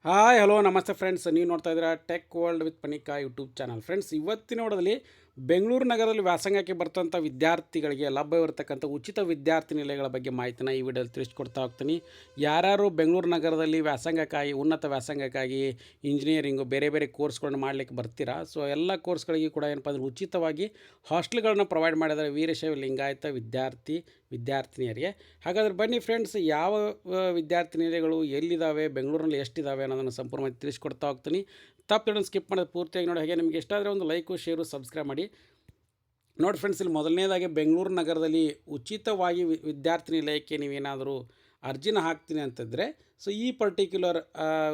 Hi hello ನಮಸ್ತೆ friends, ನೀವು ನೋಡ್ತಾ ಇದ್ದೀರಾ tech world with Panika YouTube channel. Friends, ಇವತ್ತಿನ ನೋಡೋದಲ್ಲಿ ಬೆಂಗಳೂರು ನಗರದಲ್ಲಿ ವ್ಯಾಸಂಗಕ್ಕೆ ಬರ್ತಂಥ ವಿದ್ಯಾರ್ಥಿಗಳಿಗೆ ಲಭ್ಯವಿರತಕ್ಕಂಥ ಉಚಿತ ವಿದ್ಯಾರ್ಥಿ ನಿಲಯಗಳ ಬಗ್ಗೆ ಮಾಹಿತಿನ ಈ ವಿಡಿಯೋದಲ್ಲಿ ತಿಳಿಸ್ಕೊಡ್ತಾ ಹೋಗ್ತೀನಿ. ಯಾರ್ಯಾರು ಬೆಂಗಳೂರು ನಗರದಲ್ಲಿ ವ್ಯಾಸಂಗಕ್ಕಾಗಿ ಉನ್ನತ ವ್ಯಾಸಂಗಕ್ಕಾಗಿ ಇಂಜಿನಿಯರಿಂಗು ಬೇರೆ ಬೇರೆ ಕೋರ್ಸ್ಗಳನ್ನ ಮಾಡಲಿಕ್ಕೆ ಬರ್ತೀರಾ, ಸೊ ಎಲ್ಲ ಕೋರ್ಸ್ಗಳಿಗೆ ಕೂಡ ಏನಪ್ಪ ಅಂದರೆ ಉಚಿತವಾಗಿ ಹಾಸ್ಟೆಲ್ಗಳನ್ನ ಪ್ರೊವೈಡ್ ಮಾಡಿದ್ದಾರೆ ವೀರಶೈವ ಲಿಂಗಾಯತ ವಿದ್ಯಾರ್ಥಿನಿಯರಿಗೆ. ಹಾಗಾದ್ರೆ ಬನ್ನಿ ಫ್ರೆಂಡ್ಸ್, ಯಾವ ವಿದ್ಯಾರ್ಥಿ ನಿಲಯಗಳು ಎಲ್ಲಿದ್ದಾವೆ, ಬೆಂಗಳೂರಿನಲ್ಲಿ ಎಷ್ಟಿದ್ದಾವೆ ಅನ್ನೋದನ್ನು ಸಂಪೂರ್ಣವಾಗಿ ತಿಳಿಸ್ಕೊಡ್ತಾ ಹೋಗ್ತೀನಿ. ತಪ್ಪು ಸ್ಕಿಪ್ ಮಾಡೋದು ಪೂರ್ತಿಯಾಗಿ ನೋಡಿ. ಹಾಗೆ ನಿಮಗೆ ಇಷ್ಟ ಆದರೆ ಒಂದು ಲೈಕು, ಶೇರು, ಸಬ್ಸ್ಕ್ರೈಬ್ ಮಾಡಿ. ನೋಡಿ ಫ್ರೆಂಡ್ಸ್, ಇಲ್ಲಿ ಮೊದಲನೇದಾಗಿ ಬೆಂಗಳೂರು ನಗರದಲ್ಲಿ ಉಚಿತವಾಗಿ ವಿದ್ಯಾರ್ಥಿ ನಿಲಯಕ್ಕೆ ನೀವೇನಾದರೂ ಅರ್ಜಿನ ಹಾಕ್ತೀನಿ ಅಂತಂದರೆ, ಸೊ ಈ ಪರ್ಟಿಕ್ಯುಲರ್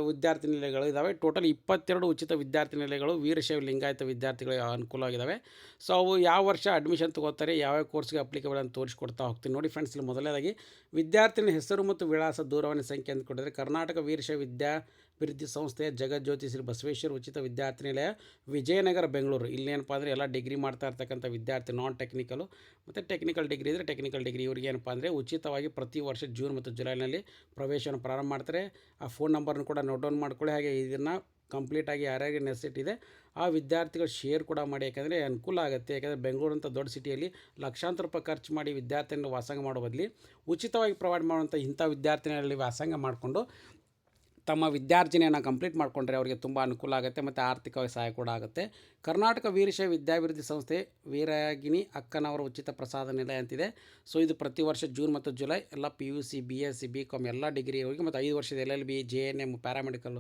ವಿದ್ಯಾರ್ಥಿ ನಿಲಯಗಳು ಇದ್ದಾವೆ. ಟೋಟಲ್ 22 ಉಚಿತ ವಿದ್ಯಾರ್ಥಿ ನಿಲಯಗಳು ವೀರಶೈವ ಲಿಂಗಾಯತ ವಿದ್ಯಾರ್ಥಿಗಳಿಗೆ ಅನುಕೂಲವಾಗಿದ್ದಾವೆ. ಸೊ ಅವು ಯಾವ ವರ್ಷ ಅಡ್ಮಿಷನ್ ತೊಗೋತಾರೆ, ಯಾವ್ಯಾವ ಕೋರ್ಸ್ಗೆ ಅಪ್ಲಿಕೇಬಲ್ ಅಂತ ತೋರಿಸ್ಕೊಡ್ತಾ ಹೋಗ್ತೀನಿ. ನೋಡಿ ಫ್ರೆಂಡ್ಸ್, ಇಲ್ಲಿ ಮೊದಲನೇದಾಗಿ ವಿದ್ಯಾರ್ಥಿನಿ ಹೆಸರು ಮತ್ತು ವಿಳಾಸ ದೂರವಾಣಿ ಸಂಖ್ಯೆ ಅಂತ ಕೊಟ್ಟಿದ್ದಾರೆ. ಕರ್ನಾಟಕ ವೀರಶೈವ ವಿದ್ಯಾಭಿವೃದ್ಧಿ ಸಂಸ್ಥೆಯ ಜಗಜ್ಯೋತಿ ಶ್ರೀ ಬಸವೇಶ್ವರ ಉಚಿತ ವಿದ್ಯಾರ್ಥಿ ನಿಲಯ, ವಿಜಯನಗರ, ಬೆಂಗಳೂರು. ಇಲ್ಲೇನಪ್ಪ ಅಂದರೆ ಎಲ್ಲ ಡಿಗ್ರಿ ಮಾಡ್ತಾ ಇರ್ತಕ್ಕಂಥ ವಿದ್ಯಾರ್ಥಿ, ನಾನ್ ಟೆಕ್ನಿಕಲು ಮತ್ತು ಟೆಕ್ನಿಕಲ್ ಡಿಗ್ರಿ ಇದ್ದರೆ ಟೆಕ್ನಿಕಲ್ ಡಿಗ್ರಿ, ಇವ್ರಿಗೆ ಏನಪ್ಪ ಅಂದರೆ ಉಚಿತವಾಗಿ ಪ್ರತಿ ವರ್ಷ ಜೂನ್ ಮತ್ತು ಜುಲೈನಲ್ಲಿ ಪ್ರವೇಶವನ್ನು ಪ್ರಾರಂಭ ಮಾಡ್ತಾರೆ. ಆ ಫೋನ್ ನಂಬರ್ನ ಕೂಡ ನೋಟ್ ಡೌನ್ ಮಾಡ್ಕೊಳ್ಳಿ. ಹಾಗೆ ಇದನ್ನು ಕಂಪ್ಲೀಟಾಗಿ ಯಾರ್ಯಾರಿಗೆ ನೆಸೆಸಿಟಿ ಇದೆ ಆ ವಿದ್ಯಾರ್ಥಿಗಳು ಶೇರ್ ಕೂಡ ಮಾಡಿ, ಯಾಕಂದರೆ ಅನುಕೂಲ ಆಗುತ್ತೆ. ಯಾಕಂದರೆ ಬೆಂಗಳೂರು ಅಂತ ದೊಡ್ಡ ಸಿಟಿಯಲ್ಲಿ ಲಕ್ಷಾಂತರ ರೂಪಾಯಿ ಖರ್ಚು ಮಾಡಿ ವಿದ್ಯಾರ್ಥಿಯನ್ನು ವ್ಯಾಸಂಗ ಮಾಡೋ ಬದಲಿ ಉಚಿತವಾಗಿ ಪ್ರೊವೈಡ್ ಮಾಡುವಂಥ ಇಂಥ ವಿದ್ಯಾರ್ಥಿನಲ್ಲಿ ವ್ಯಾಸಂಗ ಮಾಡಿಕೊಂಡು ತಮ್ಮ ವಿದ್ಯಾರ್ಜನೆಯನ್ನು ಕಂಪ್ಲೀಟ್ ಮಾಡಿಕೊಂಡ್ರೆ ಅವರಿಗೆ ತುಂಬ ಅನುಕೂಲ ಆಗುತ್ತೆ ಮತ್ತು ಆರ್ಥಿಕವಾಗಿ ಸಹಾಯ ಕೂಡ ಆಗುತ್ತೆ. ಕರ್ನಾಟಕ ವೀರಶೈವ ವಿದ್ಯಾಭಿವೃದ್ಧಿ ಸಂಸ್ಥೆ ವೀರಾಗಿನಿ ಅಕ್ಕನವರ ಉಚಿತ ಪ್ರಸಾದ ನಿಲಯ ಅಂತಿದೆ. ಸೊ ಇದು ಪ್ರತಿ ವರ್ಷ ಜೂನ್ ಮತ್ತು ಜುಲೈ ಎಲ್ಲ PUC, BSc, BCom ಎಲ್ಲ ಡಿಗ್ರಿಗಳಿಗೆ ಮತ್ತು 5 ವರ್ಷದ LLB, JNM, ಪ್ಯಾರಾಮೆಡಿಕಲ್,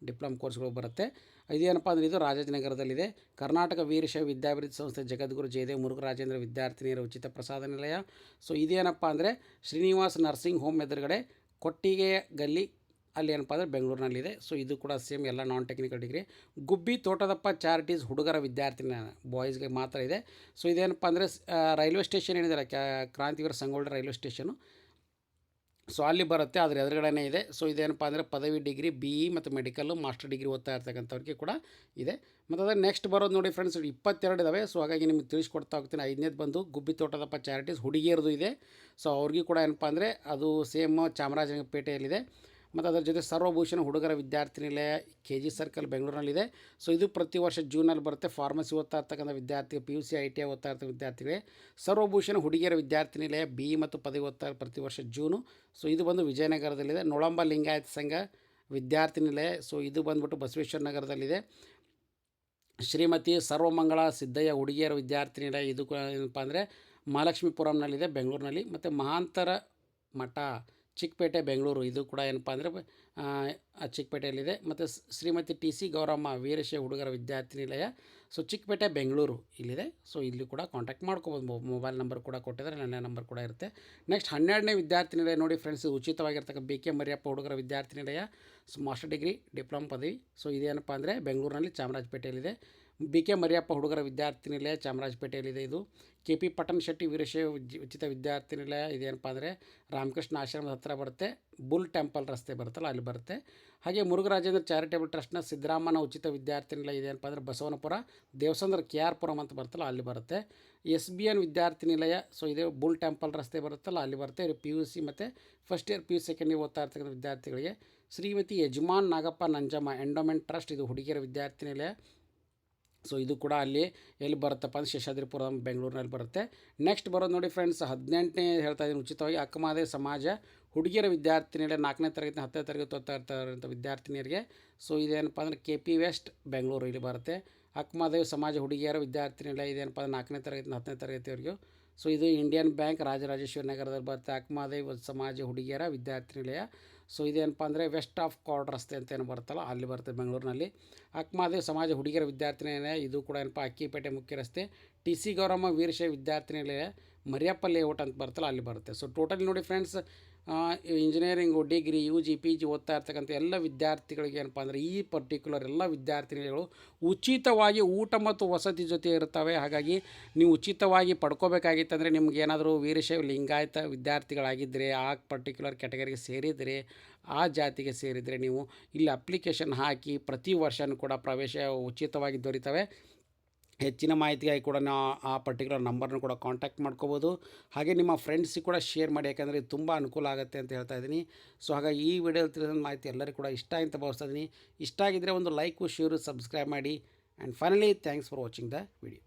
ಡಿಪ್ಲೊಮ್ ಕೋರ್ಸ್ಗಳು ಬರುತ್ತೆ. ಇದೇನಪ್ಪ ಅಂದರೆ ಇದು ರಾಜಾಜಿನಗರದಲ್ಲಿದೆ. ಕರ್ನಾಟಕ ವೀರಶೈವ ವಿದ್ಯಾಭಿವೃದ್ಧಿ ಸಂಸ್ಥೆ ಜಗದ್ಗುರು ಜಯದೇವ್ ಮುರುಘರಾಜೇಂದ್ರ ವಿದ್ಯಾರ್ಥಿನಿಯರ ಉಚಿತ ಪ್ರಸಾದ ನಿಲಯ. ಸೊ ಇದೇನಪ್ಪ ಅಂದರೆ ಶ್ರೀನಿವಾಸ್ ನರ್ಸಿಂಗ್ ಹೋಮ್ ಎದುರುಗಡೆ ಕೊಟ್ಟಿಗೆ ಗಲ್ಲಿ, ಅಲ್ಲಿ ಏನಪ್ಪ ಅಂದರೆ ಬೆಂಗಳೂರಿನಲ್ಲಿದೆ. ಸೊ ಇದು ಕೂಡ ಸೇಮ್ ಎಲ್ಲ ನಾನ್ ಟೆಕ್ನಿಕಲ್ ಡಿಗ್ರಿ. ಗುಬ್ಬಿ ತೋಟದಪ್ಪ ಚಾರಿಟೀಸ್ ಹುಡುಗರ ವಿದ್ಯಾರ್ಥಿನ ಬಾಯ್ಸ್ಗೆ ಮಾತ್ರ ಇದೆ. ಸೊ ಇದೇನಪ್ಪ ಅಂದರೆ ರೈಲ್ವೆ ಸ್ಟೇಷನ್ ಏನಿದೆ, ಕ್ರಾಂತಿವೀರ ಸಂಗೊಳ್ಳಿ ರೈಲ್ವೆ ಸ್ಟೇಷನು, ಸೊ ಅಲ್ಲಿ ಬರುತ್ತೆ, ಅದ್ರ ಎದುರುಗಡೆನೇ ಇದೆ. ಸೊ ಇದೇನಪ್ಪ ಅಂದರೆ ಪದವಿ ಡಿಗ್ರಿ, BE ಮತ್ತು ಮೆಡಿಕಲ್ಲು, ಮಾಸ್ಟರ್ ಡಿಗ್ರಿ ಓದ್ತಾ ಇರ್ತಕ್ಕಂಥವ್ರಿಗೆ ಕೂಡ ಇದೆ. ಮತ್ತು ಅದರ ನೆಕ್ಸ್ಟ್ ಬರೋದು ನೋಡಿ ಫ್ರೆಂಡ್ಸ್, 22 ಇದ್ದಾವೆ. ಸೊ ಹಾಗಾಗಿ ನಿಮಗೆ ತಿಳಿಸ್ಕೊಡ್ತಾ ಹೋಗ್ತೀನಿ. 5ನೇದು ಬಂದು ಗುಬ್ಬಿ ತೋಟದಪ್ಪ ಚಾರಿಟೀಸ್ ಹುಡುಗಿಯರದು ಇದೆ. ಸೊ ಅವ್ರಿಗೂ ಕೂಡ ಏನಪ್ಪ ಅಂದರೆ ಅದು ಸೇಮ್ ಚಾಮರಾಜಪೇಟೆಯಲ್ಲಿದೆ. ಮತ್ತು ಅದರ ಜೊತೆ ಸರ್ವಭೂಷಣ ಹುಡುಗರ ವಿದ್ಯಾರ್ಥಿ ನಿಲಯ KG ಸರ್ಕಲ್ ಬೆಂಗಳೂರಿನಲ್ಲಿದೆ. ಸೊ ಇದು ಪ್ರತಿ ವರ್ಷ ಜೂನಲ್ಲಿ ಬರುತ್ತೆ. ಫಾರ್ಮಸಿ ಓದ್ತಾ ಇರ್ತಕ್ಕಂಥ ವಿದ್ಯಾರ್ಥಿ, PUC ITI ಓದ್ತಾ ಇರ್ತಕ್ಕಂಥ ವಿದ್ಯಾರ್ಥಿಗಳೇ. ಸರ್ವಭೂಷಣ ಹುಡುಗಿಯರ ವಿದ್ಯಾರ್ಥಿ ನಿಲಯ BE ಮತ್ತು ಪದವಿ ಓದ್ತಾ ಪ್ರತಿ ವರ್ಷ ಜೂನು. ಸೊ ಇದು ಬಂದು ವಿಜಯನಗರದಲ್ಲಿದೆ. ನೊಳಂಬ ಲಿಂಗಾಯತ ಸಂಘ ವಿದ್ಯಾರ್ಥಿ ನಿಲಯ, ಸೊ ಇದು ಬಂದ್ಬಿಟ್ಟು ಬಸವೇಶ್ವರ ನಗರದಲ್ಲಿದೆ. ಶ್ರೀಮತಿ ಸರ್ವಮಂಗಳ ಸಿದ್ದಯ್ಯ ಹುಡುಗಿಯರ ವಿದ್ಯಾರ್ಥಿ ನಿಲಯ, ಇದು ಏನಪ್ಪ ಅಂದರೆ ಮಹಾಲಕ್ಷ್ಮೀಪುರಂನಲ್ಲಿದೆ ಬೆಂಗಳೂರಿನಲ್ಲಿ. ಮತ್ತು ಮಹಾಂತರ ಮಠ ಚಿಕ್ಕಪೇಟೆ ಬೆಂಗಳೂರು, ಇದು ಕೂಡ ಏನಪ್ಪ ಅಂದರೆ ಚಿಕ್ಕಪೇಟೆಯಲ್ಲಿದೆ. ಮತ್ತು ಶ್ರೀಮತಿ TC ಗೌರಮ್ಮ ವೀರಶೈವ ಹುಡುಗರ ವಿದ್ಯಾರ್ಥಿ ನಿಲಯ, ಸೊ ಚಿಕ್ಕಪೇಟೆ ಬೆಂಗಳೂರು ಇಲ್ಲಿದೆ. ಸೊ ಇಲ್ಲಿ ಕೂಡ ಕಾಂಟ್ಯಾಕ್ಟ್ ಮಾಡ್ಕೋಬೋದು. ಮೊಬೈಲ್ ನಂಬರ್ ಕೂಡ ಕೊಟ್ಟಿದ್ದಾರೆ, ನನ್ನ ನಂಬರ್ ಕೂಡ ಇರುತ್ತೆ. ನೆಕ್ಸ್ಟ್ 12ನೇ ವಿದ್ಯಾರ್ಥಿ ನಿಲಯ ನೋಡಿ ಫ್ರೆಂಡ್ಸ್, ಉಚಿತವಾಗಿರ್ತಕ್ಕ BK ಮರಿಯಪ್ಪ ಹುಡುಗರ ವಿದ್ಯಾರ್ಥಿ ನಿಲಯ, ಸೊ ಮಾಸ್ಟರ್ ಡಿಗ್ರಿ, ಡಿಪ್ಲೊಮ್ ಪದವಿ. ಸೊ ಇದೇನಪ್ಪ ಅಂದರೆ ಬೆಂಗಳೂರಿನಲ್ಲಿ ಚಾಮರಾಜಪೇಟೆಯಲ್ಲಿದೆ. BK ಮರಿಯಪ್ಪ ಹುಡುಗರ ವಿದ್ಯಾರ್ಥಿ ನಿಲಯ ಚಾಮರಾಜಪೇಟೆಯಲ್ಲಿದೆ. ಇದು KP ಪಟ್ಟಣ ಶೆಟ್ಟಿ ವೀರಶೈವ ಉಚಿತ ವಿದ್ಯಾರ್ಥಿ ನಿಲಯ, ಇದೇನಪ್ಪ ಅಂದರೆ ರಾಮಕೃಷ್ಣ ಆಶ್ರಮದ ಹತ್ತಿರ ಬರುತ್ತೆ, ಬುಲ್ ಟೆಂಪಲ್ ರಸ್ತೆ ಬರುತ್ತಲ್ಲ ಅಲ್ಲಿ ಬರುತ್ತೆ. ಹಾಗೆ ಮುರುಘರಾಜೇಂದ್ರ ಚಾರಿಟೇಬಲ್ ಟ್ರಸ್ಟ್ನ ಸಿದ್ದರಾಮನ ಉಚಿತ ವಿದ್ಯಾರ್ಥಿ ನಿಲಯ ಇದೇನಪ್ಪ ಅಂದರೆ ಬಸವನಪುರ, ದೇವಸಂದ್ರ KR ಪುರಂ ಅಂತ ಬರುತ್ತಲ್ಲ ಅಲ್ಲಿ ಬರುತ್ತೆ. SBN ವಿದ್ಯಾರ್ಥಿ ನಿಲಯ, ಸೊ ಇದೇ ಬುಲ್ ಟೆಂಪಲ್ ರಸ್ತೆ ಬರುತ್ತಲ್ಲ ಅಲ್ಲಿ ಬರುತ್ತೆ. PUC ಮತ್ತು first year PU second year ಓದ್ತಾ ಇರ್ತಕ್ಕಂಥ ವಿದ್ಯಾರ್ಥಿಗಳಿಗೆ. ಶ್ರೀಮತಿ ಯಜಮಾನ್ ನಾಗಪ್ಪ ನಂಜಮ್ಮ ಎಂಡೋಮೆಂಟ್ ಟ್ರಸ್ಟ್, ಇದು ಹುಡುಗಿಯರ ವಿದ್ಯಾರ್ಥಿ ನಿಲಯ. ಸೊ ಇದು ಕೂಡ ಅಲ್ಲಿ ಎಲ್ಲಿ ಬರುತ್ತಪ್ಪ ಅಂದರೆ ಶೇಷಾದ್ರಿಪುರ ಬೆಂಗಳೂರಿನಲ್ಲಿ ಬರುತ್ತೆ. ನೆಕ್ಸ್ಟ್ ಬರೋದು ನೋಡಿ ಫ್ರೆಂಡ್ಸ್, 18ನೇ ಹೇಳ್ತಾ ಇದ್ದೀನಿ ಉಚಿತವಾಗಿ ಅಕ್ಕಮಹಾದೇವಿ ಸಮಾಜ ಹುಡುಗಿಯರ ವಿದ್ಯಾರ್ಥಿ ನಿಲಯ, 4ನೇ ತರಗತಿ 10ನೇ ತರಗತಿ ಓದ್ತಾ ಇರ್ತಕ್ಕಂಥ ವಿದ್ಯಾರ್ಥಿನಿಯರಿಗೆ. ಸೊ ಇದೇನಪ್ಪ ಅಂದರೆ KP ವೆಸ್ಟ್ ಬೆಂಗಳೂರು ಇಲ್ಲಿ ಬರುತ್ತೆ. ಅಕ್ಕಮಹಾದೇವಿ ಸಮಾಜ ಹುಡುಗಿಯರ ವಿದ್ಯಾರ್ಥಿ ನಿಲಯ, ಇದೇನಪ್ಪ ಅಂದರೆ 4ನೇ ತರಗತಿ 10ನೇ ತರಗತಿಯವರೆಗೂ. ಸೊ ಇದು ಇಂಡಿಯನ್ ಬ್ಯಾಂಕ್ ರಾಜರಾಜೇಶ್ವರಿ ನಗರದಲ್ಲಿ ಬರುತ್ತೆ. ಅಕ್ಕಮಹಾದೇವಿ ಸಮಾಜ ಹುಡುಗಿಯರ ವಿದ್ಯಾರ್ಥಿ ನಿಲಯ. ಸೊ ಇದೇನಪ್ಪ ಅಂದರೆ ವೆಸ್ಟ್ ಆಫ್ ಕಾರ್ಡ್ ರಸ್ತೆ ಅಂತ ಏನು ಬರುತ್ತಲ್ಲ ಅಲ್ಲಿ ಬರುತ್ತೆ ಬೆಂಗಳೂರಿನಲ್ಲಿ. ಅಕ್ಕಮಹಾದೇವಿ ಸಮಾಜ ಹುಡುಗಿಯರ ವಿದ್ಯಾರ್ಥಿ ನಿಲಯ, ಇದು ಕೂಡ ಏನಪ್ಪ ಅಕ್ಕಿಪೇಟೆ ಮುಖ್ಯ ರಸ್ತೆ. TC ಗೌರಮ್ಮ ವೀರಶೈವ ವಿದ್ಯಾರ್ಥಿ ನಿಲಯ ಮರಿಯಪ್ಪ ಲೇಔಟ್ ಅಂತ ಬರುತ್ತಲ್ಲ ಅಲ್ಲಿ ಬರುತ್ತೆ. ಸೊ ಟೋಟಲ್ ನೋಡಿ friends, engineering, degree, UG PG ಓದ್ತಾ ಇರ್ತಕ್ಕಂಥ ಎಲ್ಲ ವಿದ್ಯಾರ್ಥಿಗಳಿಗೆ ಏನಪ್ಪ ಅಂದರೆ ಈ ಪರ್ಟಿಕ್ಯುಲರ್ ಎಲ್ಲ ವಿದ್ಯಾರ್ಥಿ ನಿಲಯಗಳು ಉಚಿತವಾಗಿ ಊಟ ಮತ್ತು ವಸತಿ ಜೊತೆ ಇರ್ತವೆ. ಹಾಗಾಗಿ ನೀವು ಉಚಿತವಾಗಿ ಪಡ್ಕೋಬೇಕಾಗಿತ್ತಂದರೆ ನಿಮ್ಗೆ ಏನಾದರೂ ವೀರಶೈವ ಲಿಂಗಾಯತ ವಿದ್ಯಾರ್ಥಿಗಳಾಗಿದ್ದರೆ, ಆ ಪರ್ಟಿಕ್ಯುಲರ್ ಕ್ಯಾಟಗರಿಗೆ ಸೇರಿದರೆ, ಆ ಜಾತಿಗೆ ಸೇರಿದರೆ ನೀವು ಇಲ್ಲಿ ಅಪ್ಲಿಕೇಶನ್ ಹಾಕಿ ಪ್ರತಿ ವರ್ಷವೂ ಕೂಡ ಪ್ರವೇಶ ಉಚಿತವಾಗಿ ದೊರೀತವೆ. ಹೆಚ್ಚಿನ ಮಾಹಿತಿಗಾಗಿ ಕೂಡ ನಾವು ಆ ಪರ್ಟಿಕ್ಯುಲರ್ ನಂಬರ್ನ ಕೂಡ ಕಾಂಟ್ಯಾಕ್ಟ್ ಮಾಡ್ಕೋಬೋದು. ಹಾಗೆ ನಿಮ್ಮ ಫ್ರೆಂಡ್ಸಿಗೆ ಕೂಡ ಶೇರ್ ಮಾಡಿ, ಯಾಕಂದರೆ ಇದು ತುಂಬ ಅನುಕೂಲ ಆಗುತ್ತೆ ಅಂತ ಹೇಳ್ತಾ ಇದ್ದೀನಿ. ಸೊ ಹಾಗಾಗಿ ಈ ವಿಡಿಯೋದಲ್ಲಿ ತಿಳಿದ ಮಾಹಿತಿ ಎಲ್ಲರಿಗೂ ಕೂಡ ಇಷ್ಟ ಅಂತ ಭಾವಿಸ್ತಾ ಇದ್ದೀನಿ. ಇಷ್ಟ ಆಗಿದ್ದರೆ ಒಂದು ಲೈಕು, ಶೇರು, ಸಬ್ಸ್ಕ್ರೈಬ್ ಮಾಡಿ. And finally thanks for watching the video.